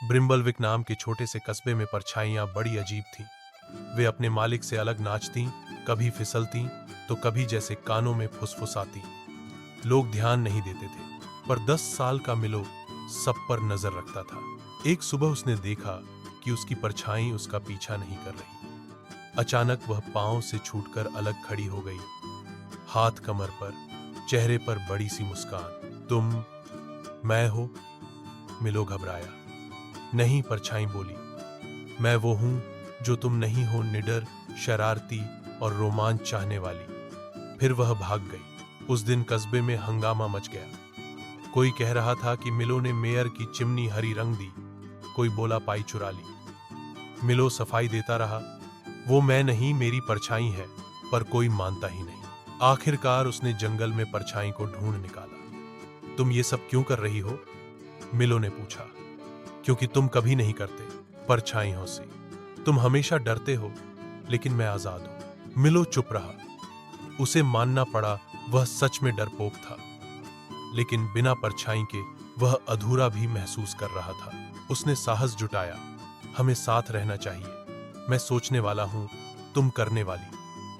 ब्रिम्बलविक नाम के छोटे से कस्बे में परछाइयां बड़ी अजीब थीं। वे अपने मालिक से अलग नाचतीं, कभी फिसलतीं तो कभी जैसे कानों में फुसफुसातीं। लोग ध्यान नहीं देते थे, पर 10 साल का मिलो सब पर नजर रखता था। एक सुबह उसने देखा कि उसकी परछाई उसका पीछा नहीं कर रही। अचानक वह पांव से छूटकर अलग खड़ी हो गई, हाथ कमर पर, चेहरे पर बड़ी सी मुस्कान। तुम मैं हो? मिलो घबराया। नहीं, परछाई बोली, मैं वो हूं जो तुम नहीं हो, निडर, शरारती और रोमांच चाहने वाली। फिर वह भाग गई। उस दिन कस्बे में हंगामा मच गया। कोई कह रहा था कि मिलो ने मेयर की चिमनी हरी रंग दी, कोई बोला पाई चुरा ली। मिलो सफाई देता रहा, वो मैं नहीं, मेरी परछाई है, पर कोई मानता ही नहीं। आखिरकार उसने जंगल में परछाई को ढूंढ निकाला। तुम ये सब क्यों कर रही हो? मिलो ने पूछा। क्योंकि तुम कभी नहीं करते, परछाई हंसी। तुम हमेशा डरते हो, लेकिन मैं आजाद हूं। मिलो चुप रहा। उसे मानना पड़ा, वह सच में डरपोक था, लेकिन बिना परछाई के वह अधूरा भी महसूस कर रहा था। उसने साहस जुटाया। हमें साथ रहना चाहिए। मैं सोचने वाला हूं, तुम करने वाली।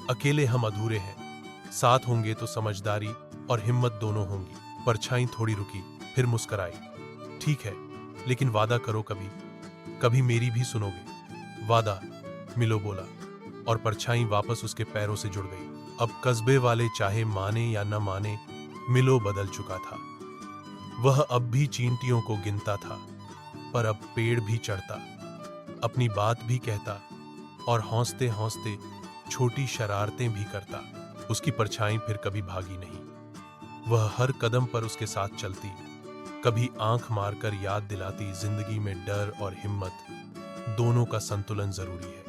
अकेले हम अधूरे हैं, साथ होंगे तो समझदारी और हिम्मत दोनों होंगी। परछाई थोड़ी रुकी, फिर मुस्कुराई। ठीक है, लेकिन वादा करो कभी कभी मेरी भी सुनोगे। वादा, मिलो बोला, और परछाई वापस उसके पैरों से जुड़ गई। अब कस्बे वाले चाहे माने या न माने, मिलो बदल चुका था। वह अब भी चींटियों को गिनता था, पर अब पेड़ भी चढ़ता, अपनी बात भी कहता और हौंसते हौंसते छोटी शरारतें भी करता। उसकी परछाई फिर कभी भागी नहीं। वह हर कदम पर उसके साथ चलती, कभी आंख मारकर याद दिलाती, जिंदगी में डर और हिम्मत दोनों का संतुलन जरूरी है।